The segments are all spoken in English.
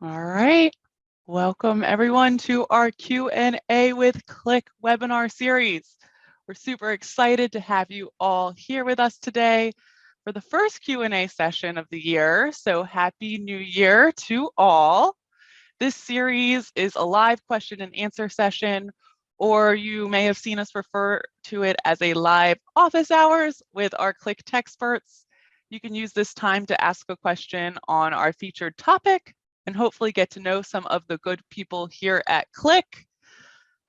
All right. Welcome everyone to our Q&A with Qlik webinar series. We're super excited to have you all here with us today for the first Q&A session of the year. So happy New Year to all. This series is a live question and answer session, or you may have seen us refer to it as a live office hours with our Qlik Techsperts. You can use this time to ask a question on our featured topic and hopefully get to know some of the good people here at Qlik.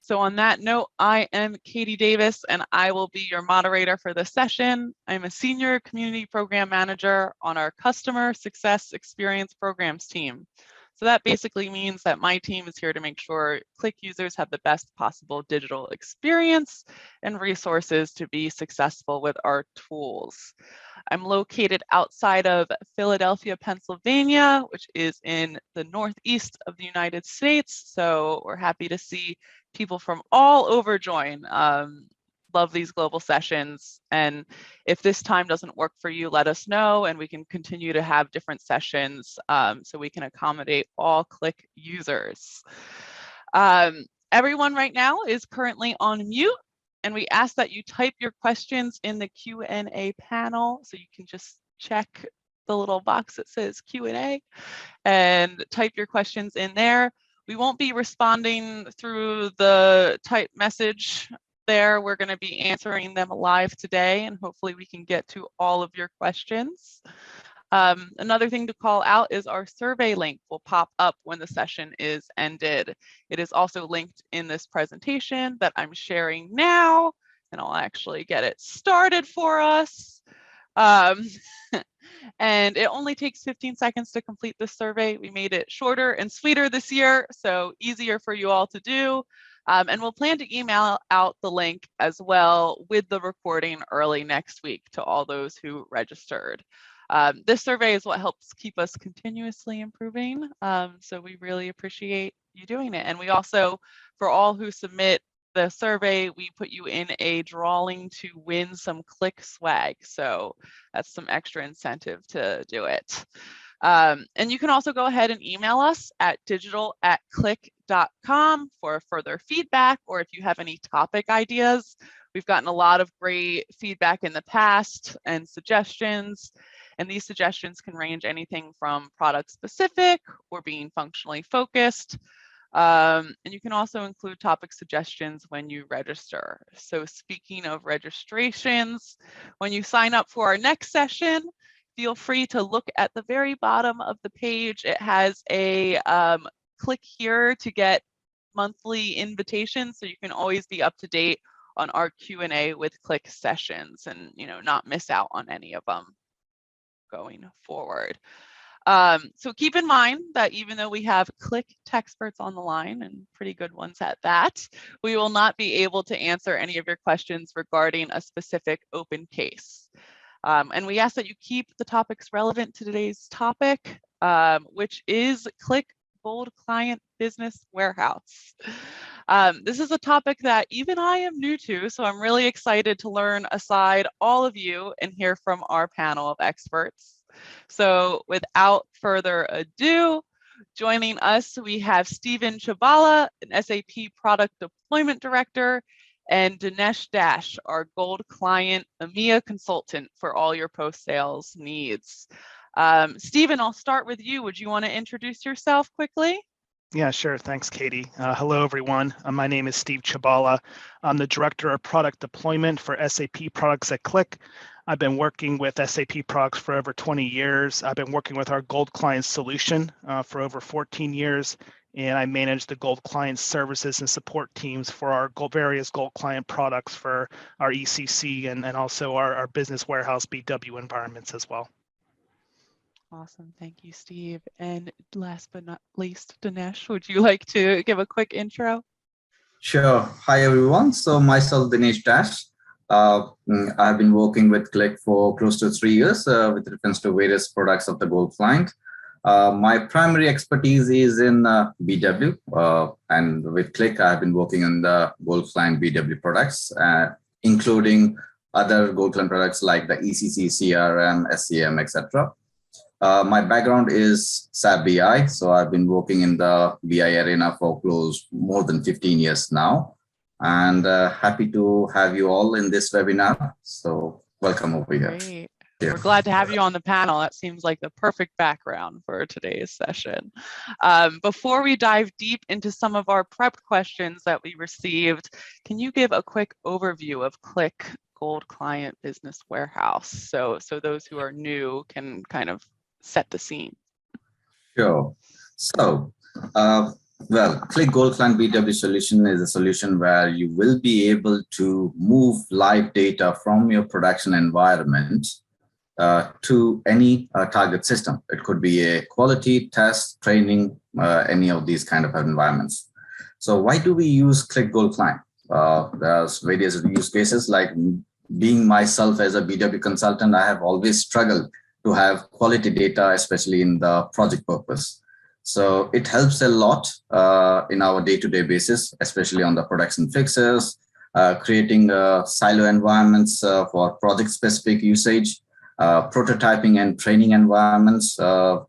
So on that note, I am Katie Davis and I will be your moderator for this session. I'm a senior community program manager on our customer success experience programs team. So that basically means that my team is here to make sure Qlik users have the best possible digital experience and resources to be successful with our tools. I'm located outside of Philadelphia, Pennsylvania, which is in the northeast of the United States. So we're happy to see people from all over join. Love these global sessions. And if this time doesn't work for you, let us know and we can continue to have different sessions so we can accommodate all Qlik users. Everyone right now is currently on mute. And we ask that you type your questions in the Q&A panel. So you can just check the little box that says Q&A and type your questions in there. We won't be responding through the type message there. We're going to be answering them live today, and hopefully we can get to all of your questions. Another thing to call out is our survey link will pop up when the session is ended. It is also linked in this presentation that I'm sharing now, and I'll actually get it started for us. And it only takes 15 seconds to complete this survey. We made it shorter and sweeter this year, so easier for you all to do. And we'll plan to email out the link as well with the recording early next week to all those who registered. This survey is what helps keep us continuously improving. So we really appreciate you doing it. And we also, for all who submit the survey, we put you in a drawing to win some Qlik swag. So that's some extra incentive to do it. And you can also go ahead and email us at digital@qlik.com for further feedback, or if you have any topic ideas. We've gotten a lot of great feedback in the past and suggestions. And these suggestions can range anything from product specific or being functionally focused. And you can also include topic suggestions when you register. So speaking of registrations, when you sign up for our next session, feel free to look at the very bottom of the page. It has a click here to get monthly invitations, so you can always be up to date on our Q&A with Qlik sessions and not miss out on any of them going forward. So keep in mind that even though we have Qlik Techsperts on the line, and pretty good ones at that, we will not be able to answer any of your questions regarding a specific open case. And we ask that you keep the topics relevant to today's topic, which is Qlik Gold Client Business Warehouse. This is a topic that even I am new to, so I'm really excited to learn aside all of you and hear from our panel of experts. So without further ado, joining us, we have Stephen Chabala, an SAP Product Deployment Director, and Dinesh Dash, our Gold Client EMEA consultant for all your post-sales needs. Stephen, I'll start with you. Would you want to introduce yourself quickly? Yeah, sure. Thanks, Katie. Hello, everyone. My name is Steve Chabala. I'm the Director of Product Deployment for SAP products at Qlik. I've been working with SAP products for over 20 years. I've been working with our Gold Client solution for over 14 years, and I manage the Gold Client services and support teams for our various Gold Client products for our ECC and also our business warehouse BW environments as well. Awesome. Thank you, Steve. And last but not least, Dinesh, would you like to give a quick intro? Sure. Hi, everyone. So myself, Dinesh Dash. I've been working with Qlik for close to 3 years with reference to various products of the Gold Client. My primary expertise is in BW, and with Qlik, I've been working on the Gold Client BW products, including other Gold Client products like the ECC, CRM, SCM, etc. My background is SAP BI, so I've been working in the BI arena for more than 15 years now, and happy to have you all in this webinar. So welcome over here. Great. Yeah. We're glad to have you on the panel. That seems like the perfect background for today's session. Before we dive deep into some of our prep questions that we received, can you give a quick overview of Qlik Gold Client Business Warehouse? So those who are new can kind of set the scene. Sure. So, well, Qlik Gold Client BW solution is a solution where you will be able to move live data from your production environment to any target system. It could be a quality, test, training, any of these kind of environments. So why do we use Qlik Gold Client? There's various use cases. Like being myself as a BW consultant, I have always struggled to have quality data, especially in the project purpose. So it helps a lot in our day-to-day basis, especially on the production fixes, creating silo environments for project-specific usage, prototyping and training environments,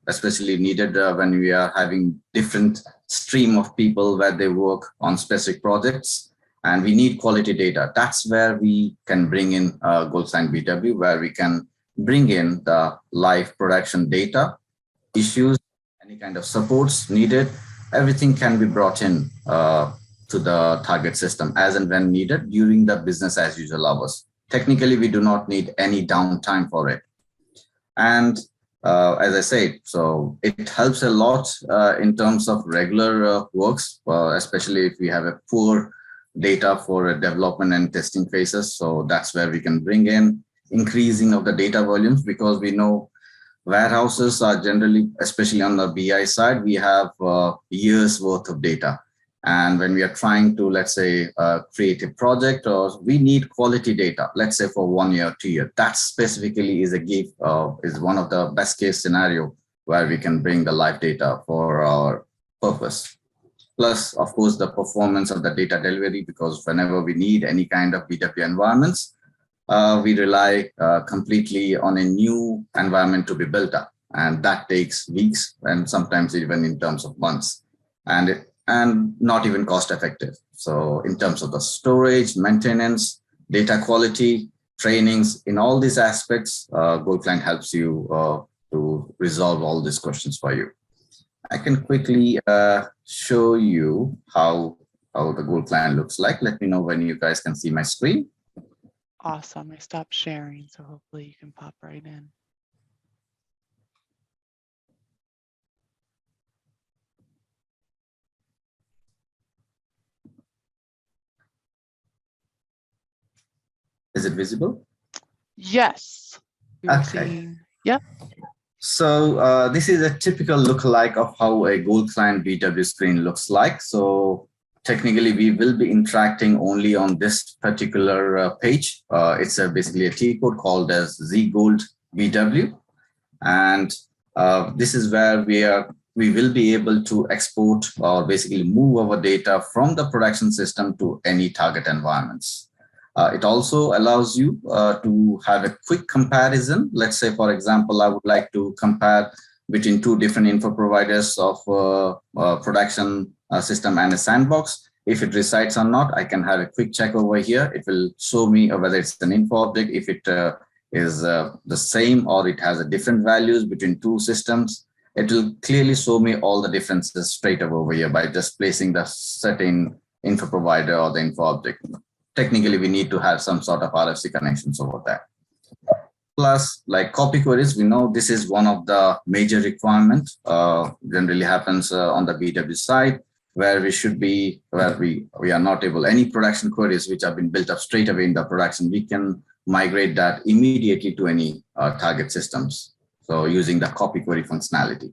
especially needed when we are having different stream of people where they work on specific projects, and we need quality data. That's where we can bring in Gold Client BW, where we can bring in the live production data, issues, any kind of supports needed. Everything can be brought in to the target system as and when needed during the business as usual hours. Technically, we do not need any downtime for it. And as I said, so it helps a lot in terms of regular works, especially if we have a poor data for development and testing phases. So that's where we can bring in increasing of the data volumes, because we know warehouses are generally, especially on the BI side, we have years worth of data. And when we are trying to, let's say, create a project, or we need quality data, let's say for 1 year, 2 years, that specifically is is one of the best case scenario where we can bring the live data for our purpose. Plus, of course, the performance of the data delivery, because whenever we need any kind of BW environments, we rely completely on a new environment to be built up. And that takes weeks and sometimes even in terms of months. And not even cost effective. So in terms of the storage, maintenance, data quality, trainings, in all these aspects, Gold Client helps you to resolve all these questions for you. I can quickly show you how the Gold Client looks like. Let me know when you guys can see my screen. Awesome. I stopped sharing, so hopefully you can pop right in. Is it visible? Yes. Okay. Yep. So this is a typical lookalike of how a Gold Client BW screen looks like. So technically, we will be interacting only on this particular page. It's basically a T code called as Z Gold BW. And this is where we will be able to export or basically move our data from the production system to any target environments. It also allows you to have a quick comparison. Let's say, for example, I would like to compare between two different info providers of production system and a sandbox. If it resides or not, I can have a quick check over here. It will show me whether it's an info object, if it is the same or it has a different values between two systems. It will clearly show me all the differences straight up over here by just placing the certain info provider or the info object. Technically, we need to have some sort of RFC connections over there. Plus, like copy queries, we know this is one of the major requirements. Generally happens on the BW side, where we are not able, any production queries which have been built up straight away in the production, we can migrate that immediately to any target systems. So using the copy query functionality.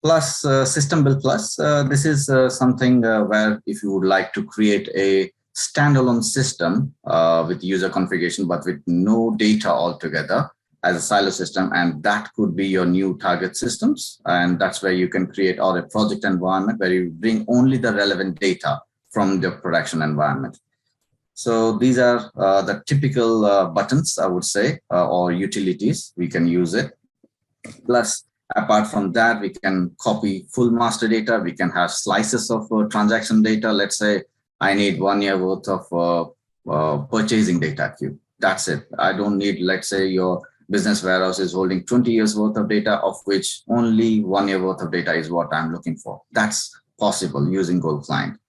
Plus System Build Plus, this is something where if you would like to create a standalone system with user configuration, but with no data altogether as a silo system, and that could be your new target systems. And that's where you can create or a project environment where you bring only the relevant data from the production environment. So these are the typical buttons, I would say, or utilities. We can use it. Plus, apart from that, we can copy full master data. We can have slices of transaction data. Let's say I need 1 year worth of purchasing data queue. That's it. I don't need, let's say your business warehouse is holding 20 years worth of data, of which only 1 year worth of data is what I'm looking for. That's possible using Gold Client.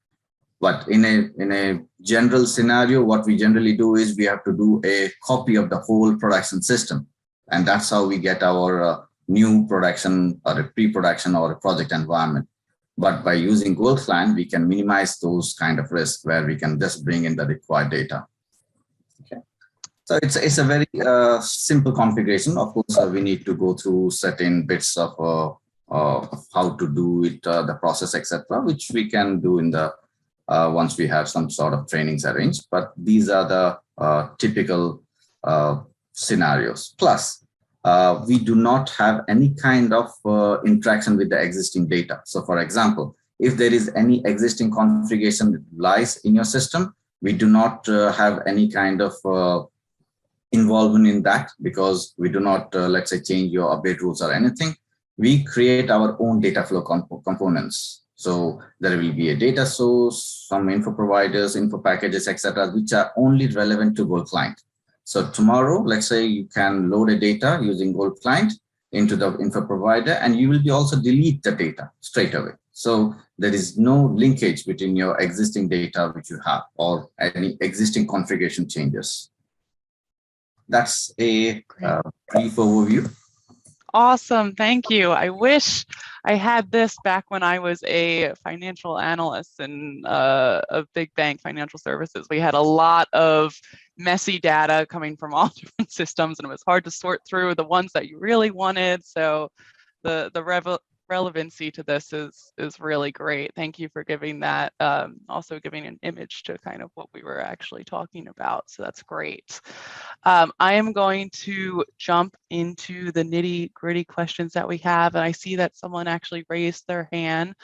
But in a general scenario, what we generally do is we have to do a copy of the whole production system. And that's how we get our new production or a pre-production or a project environment. But by using Gold Client, we can minimize those kind of risks where we can just bring in the required data. Okay. So it's a very simple configuration. Of course, we need to go through certain bits of how to do it, the process, etc., which we can do in the once we have some sort of trainings arranged. But these are the typical scenarios. Plus, we do not have any kind of interaction with the existing data. So for example, if there is any existing configuration that lies in your system, we do not have any kind of involvement in that, because we do not, let's say, change your update rules or anything. We create our own data flow components. So there will be a data source, some info providers, info packages, etc., which are only relevant to Gold Client. So tomorrow, let's say you can load a data using Gold Client into the info provider, and you will be also delete the data straight away. So there is no linkage between your existing data which you have or any existing configuration changes. That's a brief overview. Awesome. Thank you. I wish I had this back when I was a financial analyst in a big bank, financial services. We had a lot of messy data coming from all different systems, and it was hard to sort through the ones that you really wanted. So the relevancy to this is really great. Thank you for giving that, also giving an image to kind of what we were actually talking about. So that's great. I am going to jump into the nitty-gritty questions that we have, and I see that someone actually raised their hand.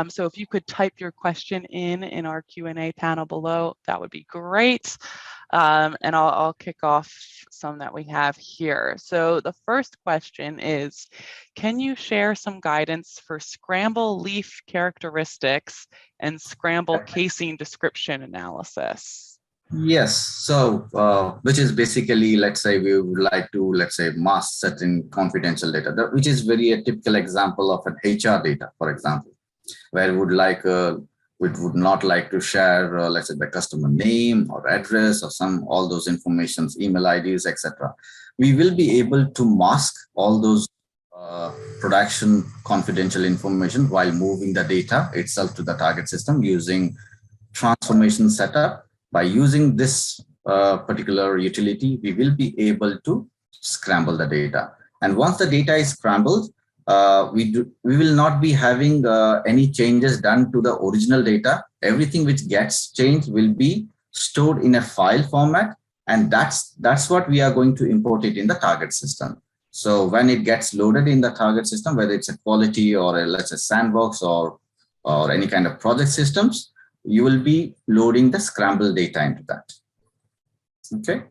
So if you could type your question in our Q&A panel below, that would be great. And I'll kick off some that we have here. So the first question is, can you share some guidance for Scramble leaf characteristics and Scramble casing description analysis? Yes. So which is basically, let's say we would like to, let's say, mask certain confidential data, which is very a typical example of an HR data, for example, where we would not like to share, let's say, the customer name or address or all those informations, email IDs, etc. We will be able to mask all those production confidential information while moving the data itself to the target system using transformation setup. By using this particular utility, we will be able to scramble the data. And once the data is scrambled, we will not be having any changes done to the original data. Everything which gets changed will be stored in a file format, and that's what we are going to import it in the target system. So when it gets loaded in the target system, whether it's a quality or let's say sandbox or any kind of project systems, you will be loading the scrambled data into that. Okay.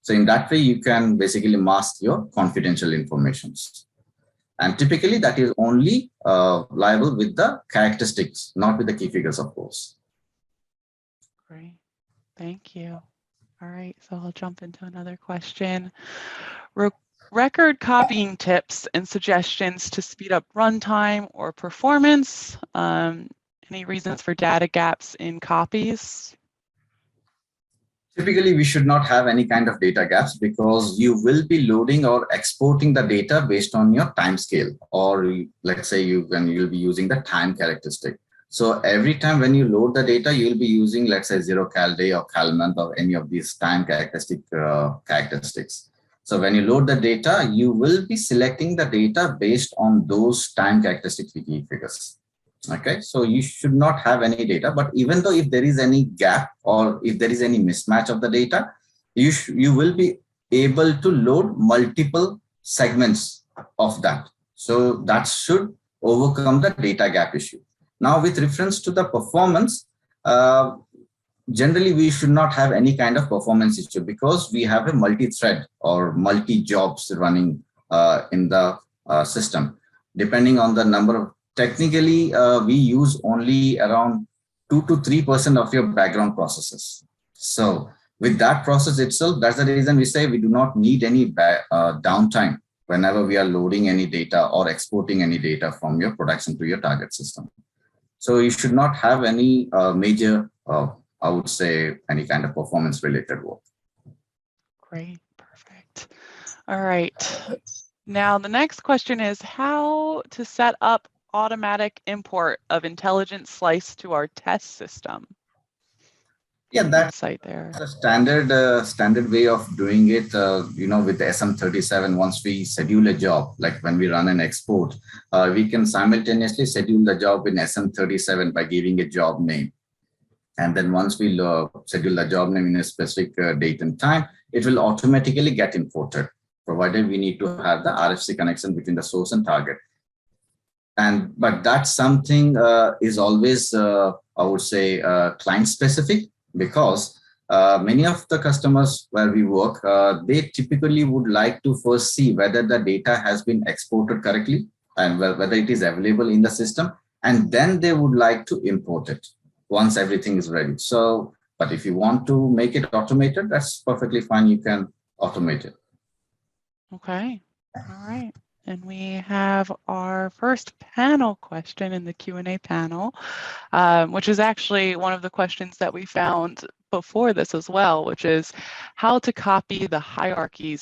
So in that way, you can basically mask your confidential informations. And typically that is only liable with the characteristics, not with the key figures, of course. Great. Thank you. All right. So I'll jump into another question. Record copying tips and suggestions to speed up runtime or performance. Any reasons for data gaps in copies? Typically, we should not have any kind of data gaps because you will be loading or exporting the data based on your time scale, or let's say you'll be using the time characteristic. So every time when you load the data, you'll be using, let's say, 0 cal day or cal month or any of these time characteristics. So when you load the data, you will be selecting the data based on those time characteristics with key figures. Okay, so you should not have any data, but even though if there is any gap or if there is any mismatch of the data, you will be able to load multiple segments of that. So that should overcome the data gap issue. Now, with reference to the performance, generally we should not have any kind of performance issue because we have a multi-thread or multi-jobs running in the system, depending on the number of, technically, we use only around 2 to 3% of your background processes. So with that process itself, that's the reason we say we do not need any downtime whenever we are loading any data or exporting any data from your production to your target system. So you should not have any major, I would say, any kind of performance related work. Great, perfect. All right. Now the next question is how to set up automatic import of intelligent slice to our test system. Yeah, that's site there. a standard way of doing it. With the SM37, once we schedule a job, like when we run an export, we can simultaneously schedule the job in SM37 by giving a job name. And then once we schedule the job name in a specific date and time, it will automatically get imported, provided we need to have the RFC connection between the source and target. But that's something is always, I would say, client specific, because many of the customers where we work, they typically would like to first see whether the data has been exported correctly and whether it is available in the system, and then they would like to import it once everything is ready. So, but if you want to make it automated, that's perfectly fine. You can automate it. Okay. All right. And we have our first panel question in the Q&A panel, which is actually one of the questions that we found before this as well, which is how to copy the hierarchy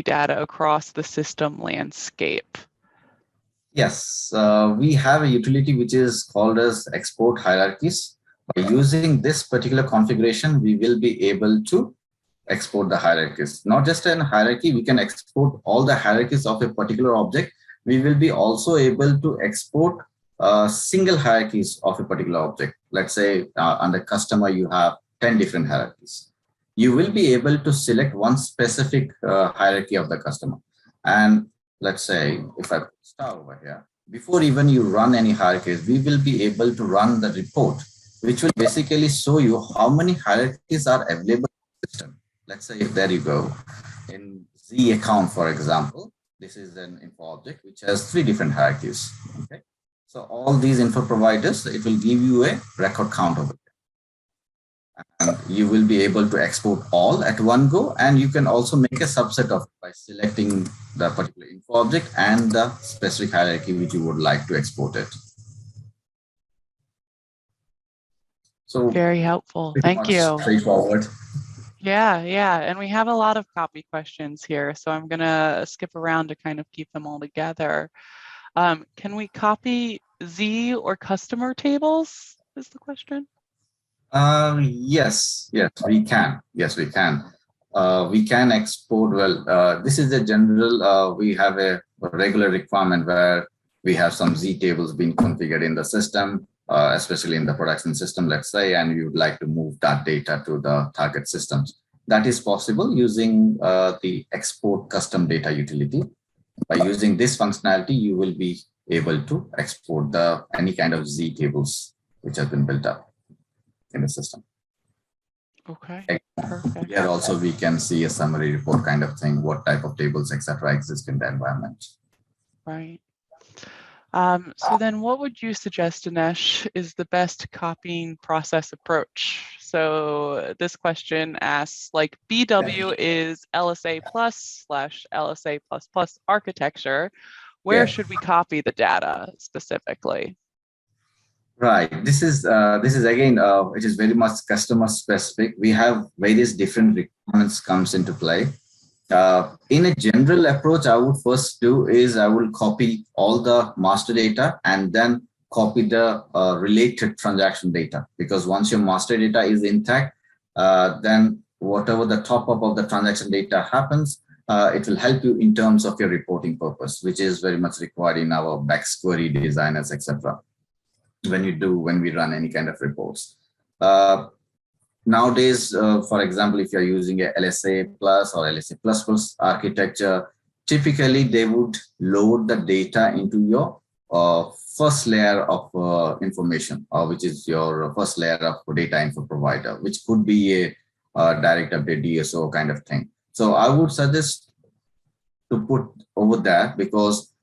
data across the system landscape. Yes, we have a utility which is called as export hierarchies. By using this particular configuration, we will be able to export the hierarchies. Not just an hierarchy, we can export all the hierarchies of a particular object. We will be also able to export single hierarchies of a particular object. Let's say under customer, you have 10 different hierarchies. You will be able to select one specific hierarchy of the customer. And let's say if I start over here, before even you run any hierarchies, we will be able to run the report, which will basically show you how many hierarchies are available in the system. Let's say, there you go. In Z account, for example, this is an info object which has 3 different hierarchies. Okay, so all these info providers, it will give you a record count over there. And you will be able to export all at one go, and you can also make a subset of it by selecting the particular info object and the specific hierarchy which you would like to export it. So very helpful. Thank you. Straightforward. Yeah, and we have a lot of copy questions here, so I'm gonna skip around to kind of keep them all together. Can we copy Z or customer tables is the question? Yes, we can. Yes, we can. We can export, this is a general, we have a regular requirement where we have some Z tables being configured in the system, especially in the production system, let's say, and you would like to move that data to the target systems. That is possible using the export custom data utility. By using this functionality, you will be able to export any kind of Z tables which have been built up in the system. Okay, perfect. Here also we can see a summary report kind of thing, what type of tables, etc., exist in the environment. Right. So then what would you suggest, Dinesh, is the best copying process approach? So this question asks, like, BW is LSA /LSA++ architecture. Where should we copy the data specifically? Right. This is again, it is very much customer specific. We have various different requirements comes into play. In a general approach, I would first do is I will copy all the master data and then copy the related transaction data, because once your master data is intact, then whatever the top up of the transaction data happens, it will help you in terms of your reporting purpose, which is very much required in our BACS query designers, etc. When we run any kind of reports. Nowadays, for example, if you're using a LSA plus or LSA++ architecture, typically they would load the data into your first layer of information, which is your first layer of data info provider, which could be a direct update DSO kind of thing. So I would suggest to put over there because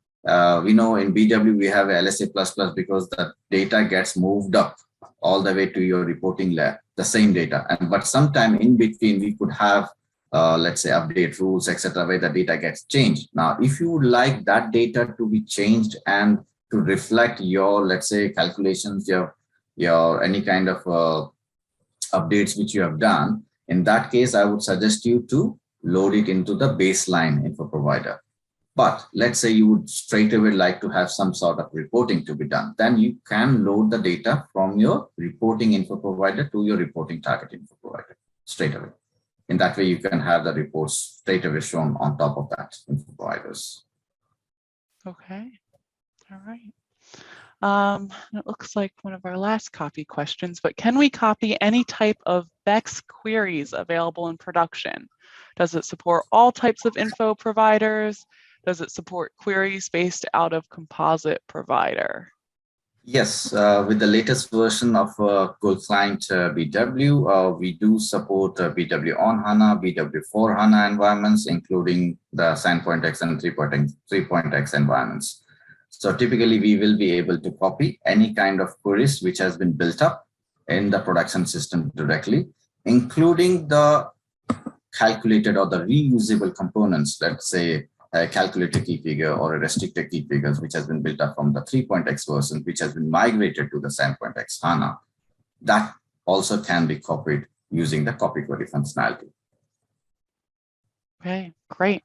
we know in BW we have LSA++ because the data gets moved up all the way to your reporting layer, the same data. But sometime in between we could have let's say update rules, etc., where the data gets changed. Now, if you would like that data to be changed and to reflect your, let's say, calculations, your any kind of updates which you have done, in that case, I would suggest you to load it into the baseline info provider. But let's say you would straight away like to have some sort of reporting to be done, then you can load the data from your reporting info provider to your reporting target info provider straight away. In that way, you can have the reports straight away shown on top of that info providers. Okay, all right. It looks like one of our last copy questions, but can we copy any type of BEX queries available in production? Does it support all types of info providers? Does it support queries based out of composite provider? Yes, with the latest version of Gold Client BW, we do support BW on HANA, BW for HANA environments, including the Sandbox and 3.x environments. So typically, we will be able to copy any kind of queries which has been built up in the production system directly, including the calculated or the reusable components, let's say a calculated key figure or a restricted key figures, which has been built up from the 3.x version, which has been migrated to the Sandbox HANA. That also can be copied using the copy query functionality. Okay, great.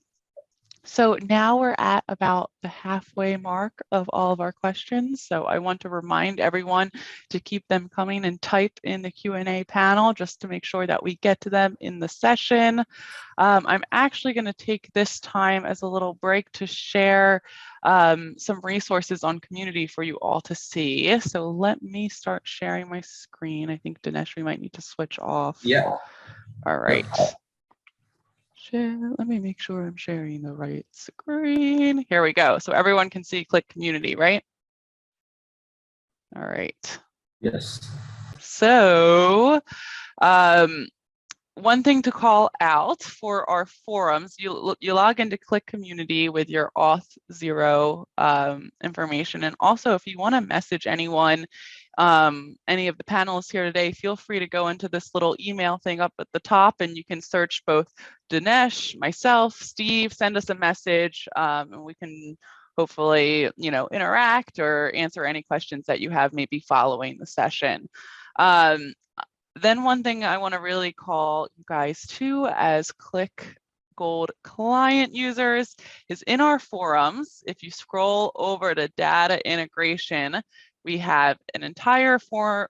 So now we're at about the halfway mark of all of our questions. So I want to remind everyone to keep them coming and type in the Q&A panel just to make sure that we get to them in the session. I'm actually going to take this time as a little break to share some resources on community for you all to see. So let me start sharing my screen. I think Dinesh, we might need to switch off. Yeah. All right. Share. Let me make sure I'm sharing the right screen. Here we go. So everyone can see Qlik Community, right? All right. Yes. So one thing to call out for our forums, you log into Qlik Community with your auth0 information. And also, if you want to message anyone, any of the panelists here today, feel free to go into this little email thing up at the top, and you can search both Dinesh, myself, Steve, send us a message, and we can hopefully, interact or answer any questions that you have maybe following the session. Then one thing I want to really call you guys to as Qlik Gold client users is in our forums. If you scroll over to data integration, we have an entire forum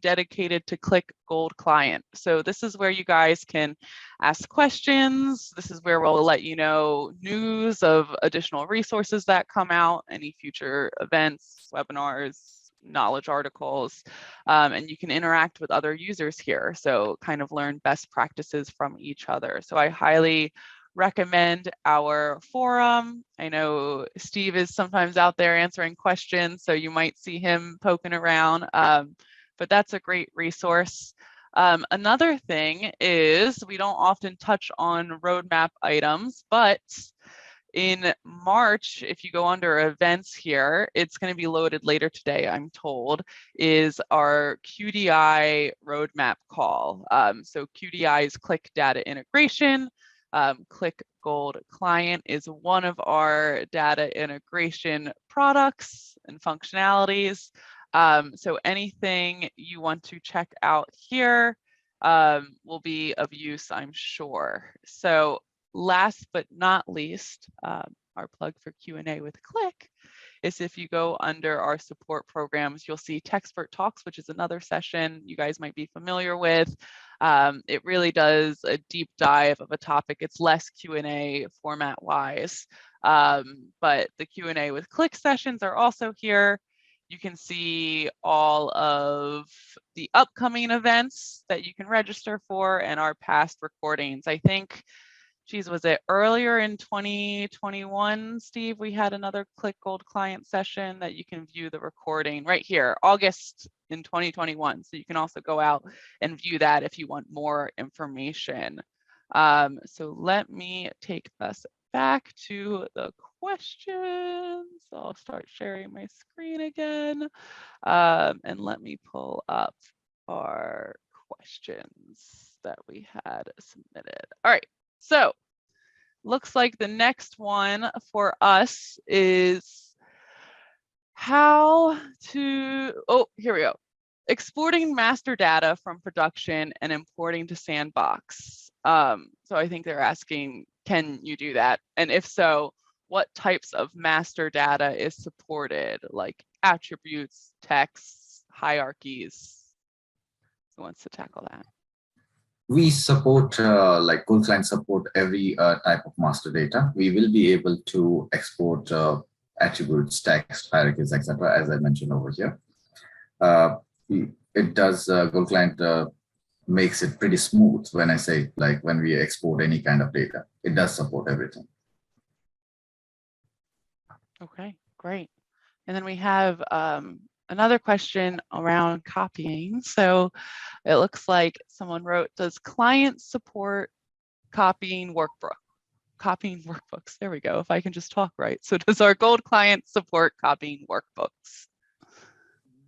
dedicated to Qlik Gold client. So this is where you guys can ask questions. This is where we'll let you know news of additional resources that come out, any future events, webinars, knowledge articles, and you can interact with other users here. So kind of learn best practices from each other. So I highly recommend our forum. I know Steve is sometimes out there answering questions, so you might see him poking around, but that's a great resource. Another thing is we don't often touch on roadmap items, but in March, if you go under events here, it's going to be loaded later today, I'm told, is our QDI roadmap call. So QDI is Qlik Data Integration. Qlik Gold Client is one of our data integration products and functionalities. So anything you want to check out here will be of use, I'm sure. So last but not least, our plug for Q&A with Qlik is if you go under our support programs, you'll see Techspert Talks, which is another session you guys might be familiar with. It really does a deep dive of a topic. It's less Q&A format wise, but the Q&A with Qlik sessions are also here. You can see all of the upcoming events that you can register for and our past recordings. I think, geez, was it earlier in 2021, Steve, we had another Qlik Gold client session that you can view the recording right here, August in 2021. So you can also go out and view that if you want more information. So let me take us back to the questions. I'll start sharing my screen again. And let me pull up our questions that we had submitted. All right, so looks like the next one for us is how to, oh, here we go. Exporting master data from production and importing to sandbox. So I think they're asking, can you do that? And if so, what types of master data is supported, like attributes, texts, hierarchies? Who wants to tackle that? We support, like Qlik client support every type of master data. We will be able to export attributes, text, hierarchies, etc. as I mentioned over here. It does, Qlik client makes it pretty smooth when I say, like, when we export any kind of data, it does support everything. Okay, great. And then we have another question around copying. So it looks like someone wrote, does client support copying workbooks? There we go, if I can just talk right. So does our Gold client support copying workbooks?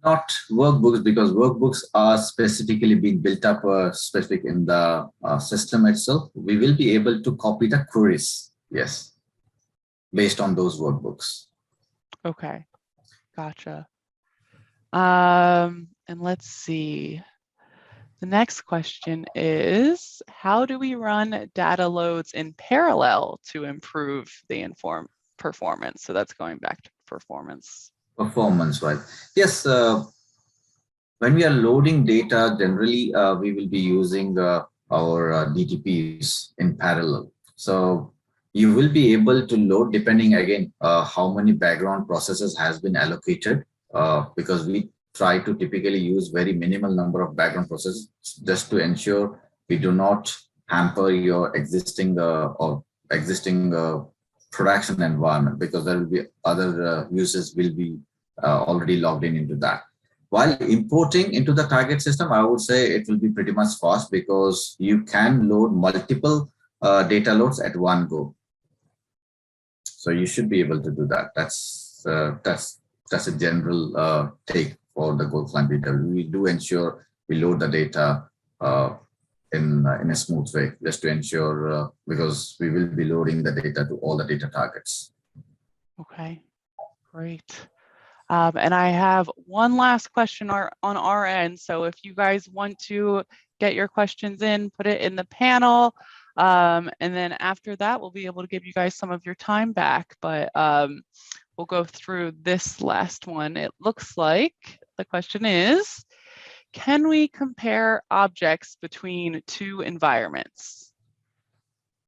Not workbooks, because workbooks are specifically being built up specific in the system itself. We will be able to copy the queries, yes, based on those workbooks. Okay, gotcha. And let's see. The next question is, how do we run data loads in parallel to improve the performance? So that's going back to performance. Performance, right? Yes. When we are loading data, generally we will be using our DTPs in parallel. So you will be able to load depending again how many background processes has been allocated, because we try to typically use very minimal number of background processes just to ensure we do not hamper your existing production environment, because there will be other users will be already logged into that. While importing into the target system, I would say it will be pretty much fast, because you can load multiple data loads at one go. So you should be able to do that. That's a general take for the Qlik client data. We do ensure we load the data in a smooth way, just to ensure, because we will be loading the data to all the data targets. Okay, great. And I have one last question on our end. So if you guys want to get your questions in, put it in the panel. And then after that, we'll be able to give you guys some of your time back. But we'll go through this last one. It looks like the question is, can we compare objects between two environments?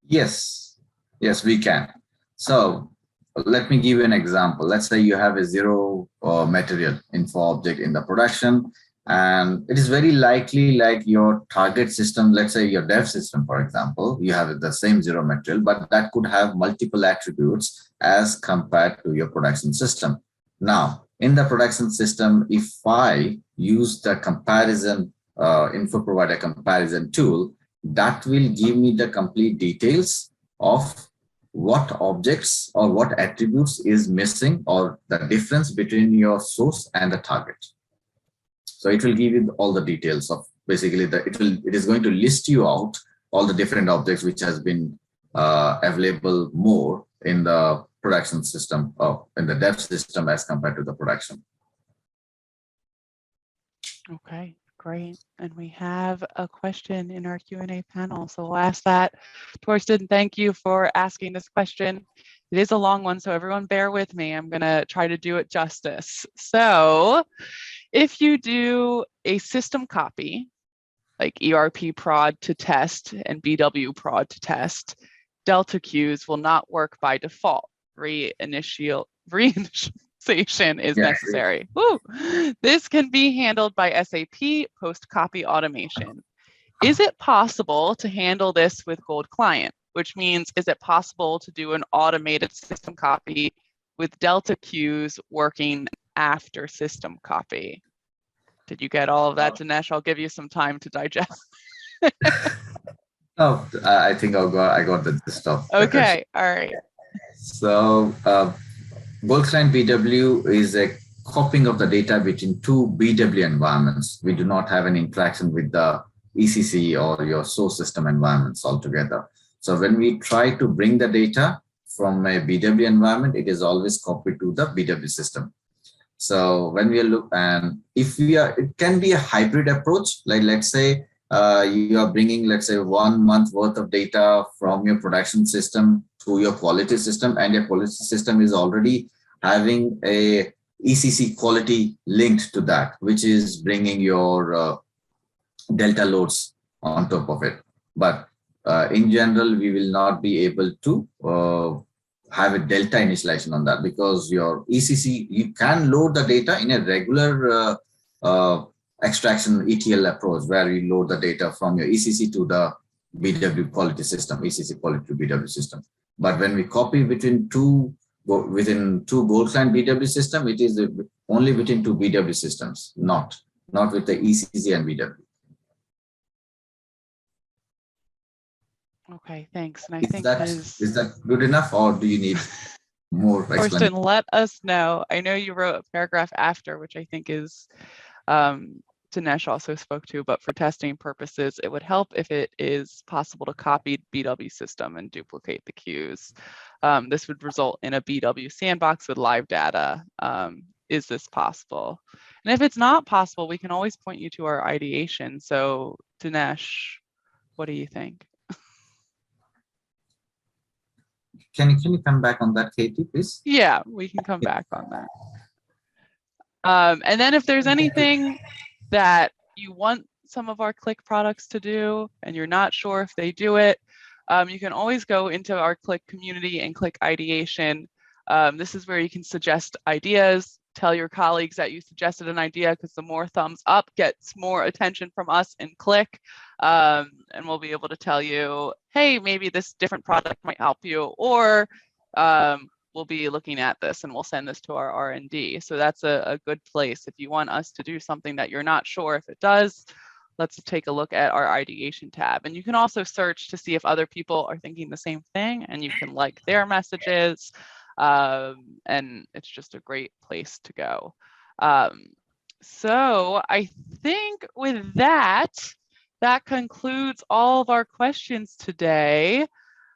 Yes, yes, we can. So let me give you an example. Let's say you have a zero material info object in the production, and it is very likely like your target system, let's say your dev system, for example, you have the same zero material, but that could have multiple attributes as compared to your production system. Now, in the production system, if I use the comparison info provider comparison tool, that will give me the complete details of what objects or what attributes is missing, or the difference between your source and the target. So it will give you all the details of basically it is going to list you out all the different objects which has been available more in the production system, in the dev system as compared to the production. Okay, great. And we have a question in our Q&A panel. So we'll ask that. Torsten, thank you for asking this question. It is a long one, so everyone bear with me. I'm going to try to do it justice. So if you do a system copy, like ERP prod to test and BW prod to test, delta queues will not work by default. Reinitialization is necessary. Woo. This can be handled by SAP post-copy automation. Is it possible to handle this with Gold Client? Which means, is it possible to do an automated system copy with delta queues working after system copy? Did you get all of that, Dinesh? I'll give you some time to digest. Oh, I think I got the gist of. Okay, all right. So Gold Client BW is a copying of the data between two BW environments. We do not have any interaction with the ECC or your source system environments altogether. So when we try to bring the data from a BW environment, it is always copied to the BW system. So when we look, and if we are, it can be a hybrid approach. Like let's say you are bringing, let's say 1 month worth of data from your production system to your quality system, and your quality system is already having a ECC quality linked to that, which is bringing your delta loads on top of it. But in general, we will not be able to have a delta initialization on that, because your ECC, you can load the data in a regular extraction ETL approach, where you load the data from your ECC to the BW quality system, ECC quality to BW system. But when we copy within two Gold Client BW system, it is only within two BW systems, not with the ECC and BW. Okay, thanks. And I think is that good enough, or do you need more explanation? Thorsten, let us know. I know you wrote a paragraph after, which I think is Dinesh also spoke to, but for testing purposes, it would help if it is possible to copy BW system and duplicate the queues. This would result in a BW sandbox with live data. Is this possible? And if it's not possible, we can always point you to our ideation. So Dinesh, what do you think? Can you come back on that, Katie, please? Yeah, we can come back on that. And then if there's anything that you want some of our Qlik products to do and you're not sure if they do it, you can always go into our Qlik community and Qlik ideation. This is where you can suggest ideas, tell your colleagues that you suggested an idea, because the more thumbs up gets more attention from us in Qlik. And we'll be able to tell you, hey, maybe this different product might help you, or we'll be looking at this and we'll send this to our R&D. So that's a good place. If you want us to do something that you're not sure if it does, let's take a look at our ideation tab. And you can also search to see if other people are thinking the same thing, and you can like their messages. And it's just a great place to go. So I think with that, that concludes all of our questions today.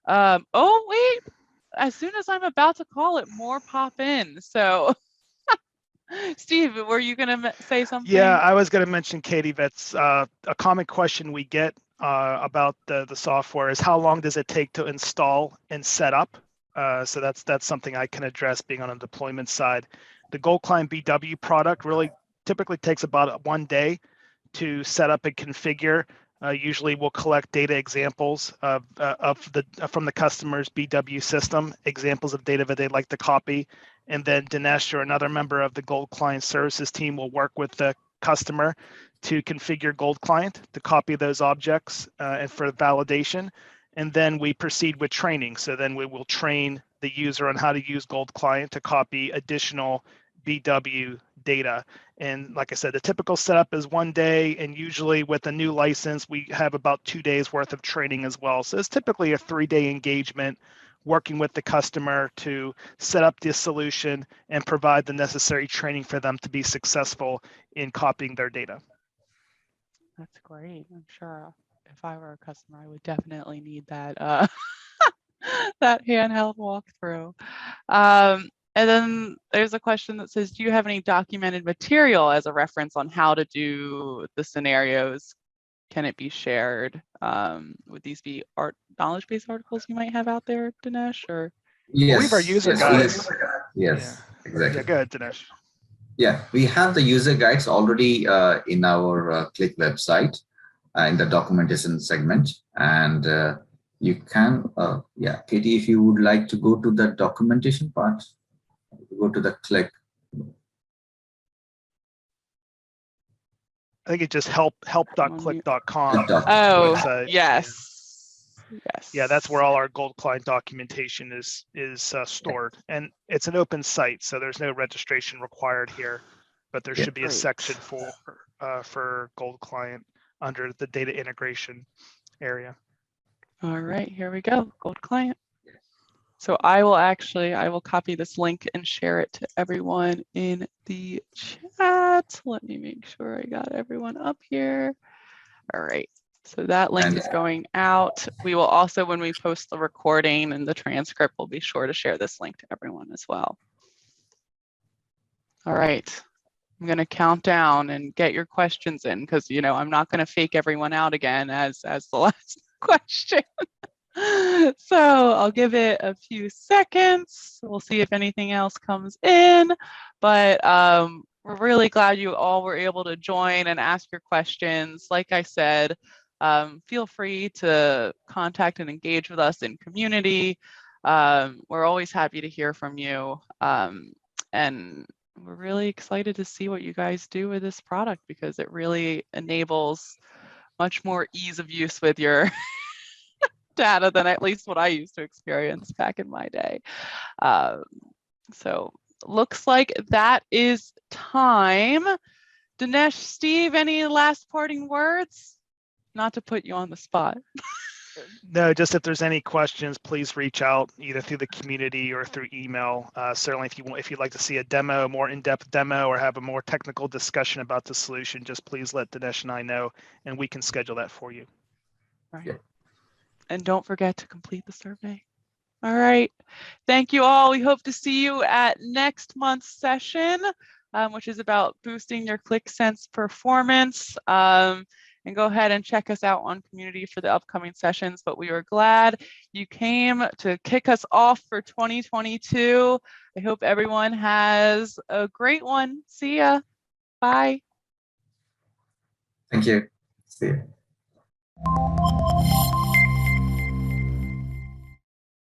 Oh, wait, as soon as I'm about to call it, more pop in. So Steve, were you going to say something? Yeah, I was going to mention, Katie, that's a common question we get about the software is how long does it take to install and set up? So that's something I can address being on a deployment side. The Gold Client BW product really typically takes about 1 day to set up and configure. Usually we'll collect data examples from the customer's BW system, examples of data that they'd like to copy. And then Dinesh or another member of the Gold Client Services team will work with the customer to configure Gold Client to copy those objects and for validation. And then we proceed with training. So then we will train the user on how to use Gold Client to copy additional BW data. And like I said, the typical setup is 1 day, and usually with a new license, we have about 2 days worth of training as well. So it's typically a 3-day engagement working with the customer to set up this solution and provide the necessary training for them to be successful in copying their data. That's great. I'm sure if I were a customer, I would definitely need that that handheld walkthrough. And then there's a question that says, do you have any documented material as a reference on how to do the scenarios? Can it be shared? Would these be knowledge-based articles you might have out there, Dinesh? Or yes, we have our user guides. Yes, yeah. Exactly. Yeah, go ahead, Dinesh. Yeah, we have the user guides already in our Qlik website in the documentation segment, and you can, yeah, Katie, if you would like to go to the documentation part, go to the Qlik. I think it's just help.qlik.com. Oh, website. yes. Yes. Yeah, that's where all our Gold Client documentation is stored, and it's an open site, so there's no registration required here. But there should be a section for Gold Client under the data integration area. All right, here we go. Gold Client. So I will copy this link and share it to everyone in the chat. Let me make sure I got everyone up here. All right. So that link is going out. We will also, when we post the recording and the transcript, we'll be sure to share this link to everyone as well. All right. I'm going to count down and get your questions in because, you know, I'm not going to fake everyone out again as the last question. So I'll give it a few seconds. We'll see if anything else comes in, but we're really glad you all were able to join and ask your questions. Like I said, feel free to contact and engage with us in community. We're always happy to hear from you. And we're really excited to see what you guys do with this product because it really enables much more ease of use with your data than at least what I used to experience back in my day. So looks like that is time. Dinesh, Steve, any last parting words? Not to put you on the spot. No, just if there's any questions, please reach out either through the community or through email. Certainly, if you'd like to see a demo, a more in-depth demo, or have a more technical discussion about the solution, just please let Dinesh and I know, and we can schedule that for you. Right. Yeah. And don't forget to complete the survey. All right. Thank you all. We hope to see you at next month's session, which is about boosting your Qlik Sense performance. And go ahead and check us out on community for the upcoming sessions. But we are glad you came to kick us off for 2022. I hope everyone has a great one. See ya. Bye. Thank you. See you.